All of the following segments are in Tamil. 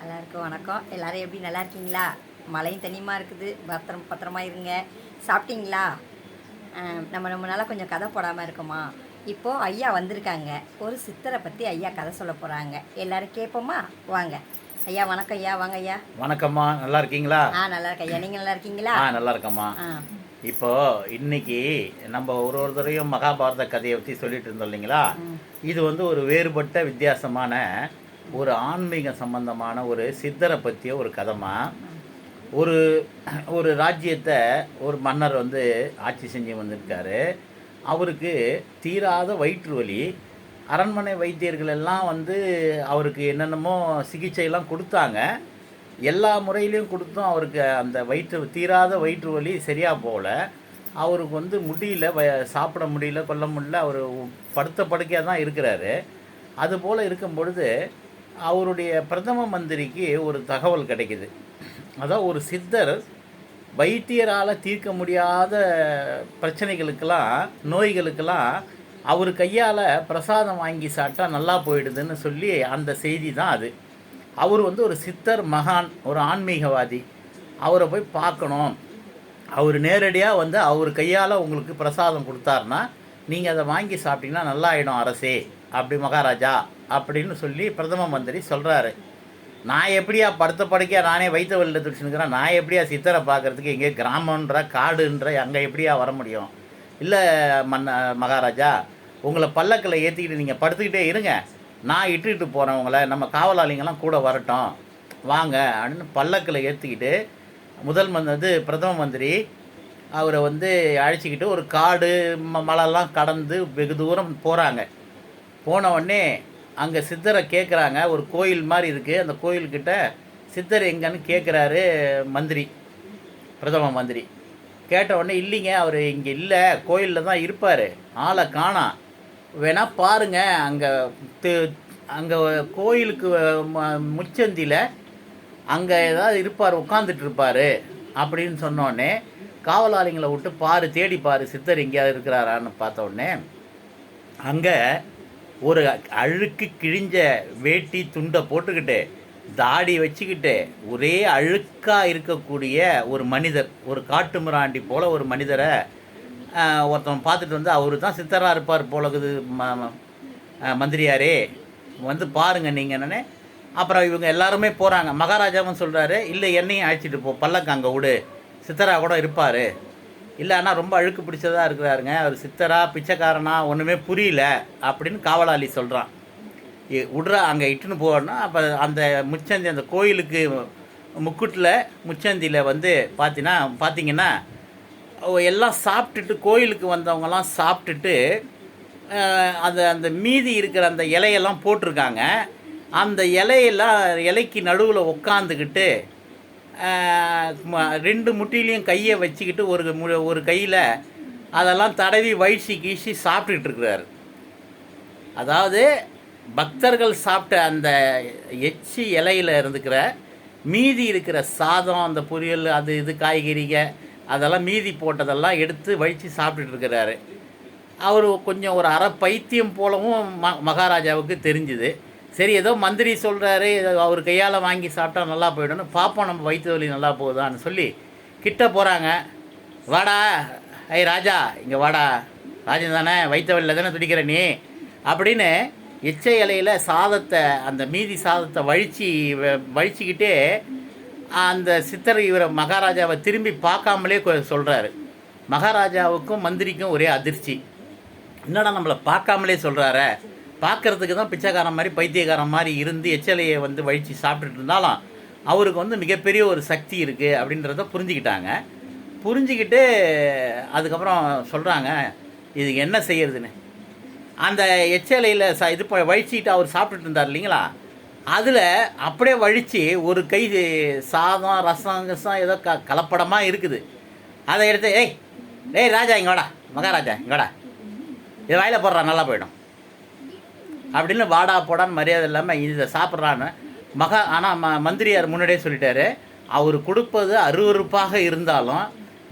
எல்லாருக்கும் வணக்கம். எல்லோரும் எப்படி நல்லா இருக்கீங்களா? மழையும் தனியுமா இருக்குது. பத்திரமா இருங்க. சாப்பிட்டீங்களா? நம்ம நம்மளால் கொஞ்சம் கதை போடாமல் இருக்கோமா? இப்போது ஐயா வந்திருக்காங்க. ஒரு சித்தரை பற்றி ஐயா கதை சொல்ல போகிறாங்க. எல்லோரும் கேட்போமா? வாங்க ஐயா. வணக்கம் ஐயா. வாங்க ஐயா. வணக்கம்மா. நல்லா இருக்கீங்களா? நல்லா இருக்கேன் ஐயா. நீங்கள் நல்லா இருக்கீங்களா? நல்லா இருக்கம்மா. இப்போ இன்னைக்கு நம்ம ஒரு தடவையும் மகாபாரத கதையை பற்றி சொல்லிட்டு இருந்தோம் இல்லைங்களா? இது ஒரு வேறுபட்ட வித்தியாசமான ஒரு ஆன்மீக சம்பந்தமான ஒரு சித்தரை பற்றிய ஒரு கதைமா. ஒரு ஒரு ராஜ்யத்தை ஒரு மன்னர் ஆட்சி செஞ்சு வந்திருக்காரு. அவருக்கு தீராத வயிற்று வலி. அரண்மனை வைத்தியர்கள் எல்லாம் அவருக்கு என்னென்னமோ சிகிச்சையெல்லாம் கொடுத்தாங்க. எல்லா முறையிலையும் கொடுத்தும் அவருக்கு அந்த தீராத வயிற்று வலி சரியாக போகல. அவருக்கு முடியல, சாப்பிட முடியல, கொல்ல முடியல. அவர் படுத்த படுக்கையாக தான் இருக்கிறாரு. அதுபோல் இருக்கும் பொழுது அவருடைய பிரதம மந்திரிக்கு ஒரு தகவல் கிடைக்கிது. அதாவது ஒரு சித்தர் வைத்தியரால் தீர்க்க முடியாத பிரச்சனைகளுக்கெல்லாம், நோய்களுக்கெல்லாம் அவர் கையால் பிரசாதம் வாங்கி சாப்பிட்டா நல்லா போயிடுதுன்னு சொல்லி அந்த செய்தி தான் அது. அவர் ஒரு சித்தர் மகான், ஒரு ஆன்மீகவாதி. அவரை போய் பார்க்கணும். அவர் நேரடியாக அவர் கையால் உங்களுக்கு பிரசாதம் கொடுத்தாருன்னா நீங்கள் அதை வாங்கி சாப்பிட்டீங்கன்னா நல்லா ஆகிடும் அரசே, அப்படி மகாராஜா அப்படின்னு சொல்லி பிரதம மந்திரி சொல்கிறாரு. நான் எப்படியா படுத்த படுக்கையாக நானே வைத்த வழியில் துடிச்சுனுக்கிறேன். நான் எப்படியா சித்தரை பார்க்குறதுக்கு எங்கே கிராமன்ற காடுன்ற அங்கே எப்படியா வர முடியும்? இல்லை மகாராஜா, உங்களை பல்லக்கில் ஏற்றிக்கிட்டு நீங்கள் படுத்துக்கிட்டே இருங்க, நான் இட்டுக்கிட்டு போகிறேன் உங்களை, நம்ம காவலாளிங்கெல்லாம் கூட வரட்டும் வாங்க அப்படின்னு பல்லக்கில் ஏற்றிக்கிட்டு பிரதம மந்திரி அவரை அழைச்சிக்கிட்டு ஒரு காடு மலைலாம் கடந்து வெகு தூரம் போகிறாங்க. போன உடனே அங்கே சித்தரை கேட்குறாங்க. ஒரு கோயில் மாதிரி இருக்குது. அந்த கோயில்கிட்ட சித்தர் எங்கன்னு கேட்குறாரு மந்திரி, பிரதம மந்திரி. கேட்ட உடனே இல்லைங்க, அவர் இங்கே இல்லை, கோயிலில் தான் இருப்பார், ஆளை காணோம், வேணால் பாருங்கள், அங்கே கோயிலுக்கு முச்சந்தியில் அங்கே ஏதாவது இருப்பார், உட்காந்துட்டு இருப்பார் அப்படின்னு சொன்னோடனே காவலாளிங்களை விட்டு பாரு, தேடி பாரு, சித்தர் எங்கேயாவது இருக்கிறாரான்னு பார்த்த உடனே அங்கே ஒரு அழுக்கு கிழிஞ்ச வேட்டி துண்டை போட்டுக்கிட்டு தாடி வச்சுக்கிட்டு ஒரே அழுக்காக இருக்கக்கூடிய ஒரு மனிதர், ஒரு காட்டு மிராண்டி போல் ஒரு மனிதரை ஒருத்தவன் பார்த்துட்டு அவர் தான் சித்தராக இருப்பார் போலகுது மந்திரியாரே, பாருங்கள் நீங்கள் என்னென்ன. அப்புறம் இவங்க எல்லாருமே போகிறாங்க. மகாராஜாவும் சொல்கிறாரு, இல்லை என்னையும் அழைச்சிட்டு போ, பல்லக்கு அங்கே விடு, சித்தராக கூட இருப்பார். இல்லை ஆனால் ரொம்ப அழுக்கு பிடிச்சதாக இருக்கிறாருங்க, அவர் சித்தரா பிச்சைக்காரனா ஒன்றுமே புரியல அப்படின்னு காவலாளி சொல்கிறான். விட்றா, அங்கே இட்டுன்னு போகணும். அப்போ அந்த முச்சந்தி, அந்த கோயிலுக்கு முக்குட்டில் முச்சந்தியில் பார்த்தீங்கன்னா எல்லாம் சாப்பிட்டுட்டு, கோயிலுக்கு வந்தவங்கலாம் சாப்பிட்டுட்டு அந்த மீதி இருக்கிற அந்த இலையெல்லாம் போட்டிருக்காங்க. அந்த இலைக்கு நடுவில் உக்காந்துக்கிட்டு ரெண்டு முட்டிலையும் கையை வச்சுக்கிட்டு ஒரு கையில் அதெல்லாம் தடவி வயிற்சி கீழ்ச்சி சாப்பிட்டுக்கிட்டு இருக்கிறாரு. அதாவது பக்தர்கள் சாப்பிட்ட அந்த எச்சி இலையில் இருந்துக்கிற மீதி இருக்கிற சாதம், அந்த பொரியல், அது இது காய்கறிக அதெல்லாம் மீதி போட்டதெல்லாம் எடுத்து வயிற்சி சாப்பிட்டுட்டு இருக்கிறாரு. அவர் கொஞ்சம் ஒரு அரை பைத்தியம் போலவும் மகாராஜாவுக்கு தெரிஞ்சுது. சரி, ஏதோ மந்திரி சொல்கிறாரு, அவர் கையால் வாங்கி சாப்பிட்டா நல்லா போய்டணும், பார்ப்போம் நம்ம வயிற்று வலி நல்லா போகுதான்னு சொல்லி கிட்ட போகிறாங்க. வாடா ஐய் ராஜா, இங்கே வாடா, ராஜன் தானே, வயிற்று வலியில் தானே துடிக்கிற நீ அப்படின்னு எச்சை இலையில் சாதத்தை, அந்த மீதி சாதத்தை வழிச்சிக்கிட்டே அந்த சித்தர் இவரை மகாராஜாவை திரும்பி பார்க்காமலே சொல்கிறாரு. மகாராஜாவுக்கும் மந்திரிக்கும் ஒரே அதிர்ச்சி. என்னடா நம்மளை பார்க்காமலே சொல்கிறாரு, பார்க்குறதுக்கு தான் பிச்சைக்காரன் மாதிரி பைத்தியக்காரன் மாதிரி இருந்து எச்சலையை வழித்து சாப்பிட்டுட்டு இருந்தாலும் அவருக்கு மிகப்பெரிய ஒரு சக்தி இருக்குது அப்படின்றத புரிஞ்சுக்கிட்டு அதுக்கப்புறம் சொல்கிறாங்க, இதுக்கு என்ன செய்யறதுன்னு. அந்த எச்சலையில் இது வழிச்சிக்கிட்டு அவர் சாப்பிட்டுட்டு இருந்தார் இல்லைங்களா, அதில் அப்படியே வழித்து ஒரு கை சாதம், ரசம் ஏதோ கலப்படமாக இருக்குது. அதை எடுத்து ஏய் ராஜா இங்கே வாடா, மகாராஜா இங்கே வாடா, இது வாயில் போடுறா நல்லா போயிடும் அப்படின்னு வாடா போடான்னு மரியாதை இல்லாமல் இதை சாப்பிட்றான்னு ஆனால் மந்திரியார் முன்னாடியே சொல்லிட்டாரு, அவர் கொடுப்பது அருவருப்பாக இருந்தாலும்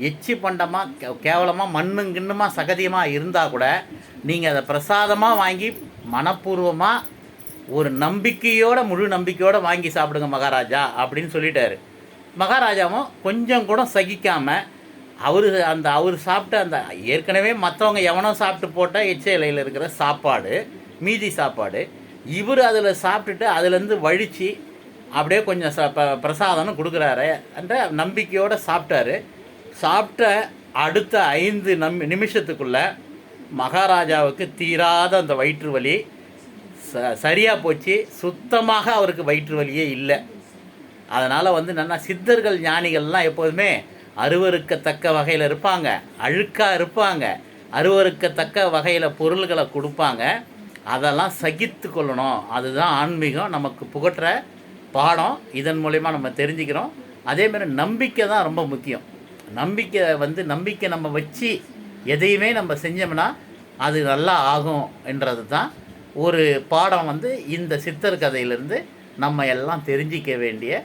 எச்சி பண்டமாக கேவலமாக மண்ணுங்கிண்ணுமாக சகதியமாக இருந்தால் கூட நீங்கள் அதை பிரசாதமாக வாங்கி மனப்பூர்வமாக ஒரு நம்பிக்கையோட முழு நம்பிக்கையோட வாங்கி சாப்பிடுங்க மகாராஜா அப்படின்னு சொல்லிட்டாரு. மகாராஜாவும் கொஞ்சம் கூட சகிக்காமல் அவர் சாப்பிட்ட அந்த ஏற்கனவே மற்றவங்க எவனோ சாப்பிட்டு போட்ட எச்ச இலையில் இருக்கிற சாப்பாடு, மீதி சாப்பாடு, இவர் அதில் சாப்பிட்டுட்டு அதுலேருந்து வழித்து அப்படியே கொஞ்சம் பிரசாதம்னு கொடுக்குறாரு என்ற நம்பிக்கையோடு சாப்பிட்டாரு. சாப்பிட்ட அடுத்த 5 நிமிஷத்துக்குள்ளே மகாராஜாவுக்கு தீராத அந்த வயிற்று வலி சரியாக போச்சு. சுத்தமாக அவருக்கு வயிற்று வலியே இல்லை. அதனால் நல்லா சித்தர்கள் ஞானிகள்லாம் எப்போதுமே அருவருக்கத்தக்க வகையில் இருப்பாங்க, அழுக்காக இருப்பாங்க, அருவருக்கத்தக்க வகையில் பொருள்களை கொடுப்பாங்க. அதெல்லாம் சகித்து கொள்ளணும். அதுதான் ஆன்மீகம் நமக்கு புகட்டுற பாடம். இதன் மூலயமா நம்ம தெரிஞ்சுக்கிறோம். அதேமாதிரி நம்பிக்கை தான் ரொம்ப முக்கியம். நம்பிக்கை நம்ம வச்சு எதையுமே நம்ம செஞ்சோம்னா அது நல்லா ஆகும் என்றது தான் ஒரு பாடம். இந்த சித்தர் கதையிலேருந்து நம்ம எல்லாம் தெரிஞ்சிக்க வேண்டிய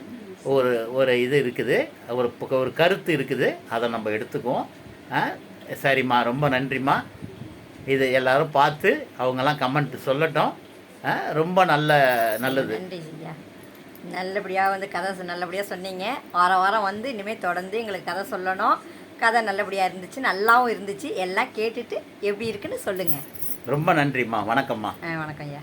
ஒரு இது இருக்குது, ஒரு கருத்து இருக்குது. அதை நம்ம எடுத்துக்குவோம். சரிம்மா, ரொம்ப நன்றிம்மா. இது எல்லோரும் பார்த்து அவங்கெல்லாம் கமெண்ட் சொல்லட்டும். ரொம்ப நல்லது. நன்றி ஐயா. நல்லபடியாக கதை நல்லபடியாக சொன்னீங்க. வாரம் வாரம் இனிமேல் தொடர்ந்து எங்களுக்கு கதை சொல்லணும். கதை நல்லபடியாக இருந்துச்சு, நல்லாவும் இருந்துச்சு. எல்லாம் கேட்டுட்டு எப்படி இருக்குன்னு சொல்லுங்கள். ரொம்ப நன்றிம்மா. வணக்கம்மா. வணக்கம் ஐயா.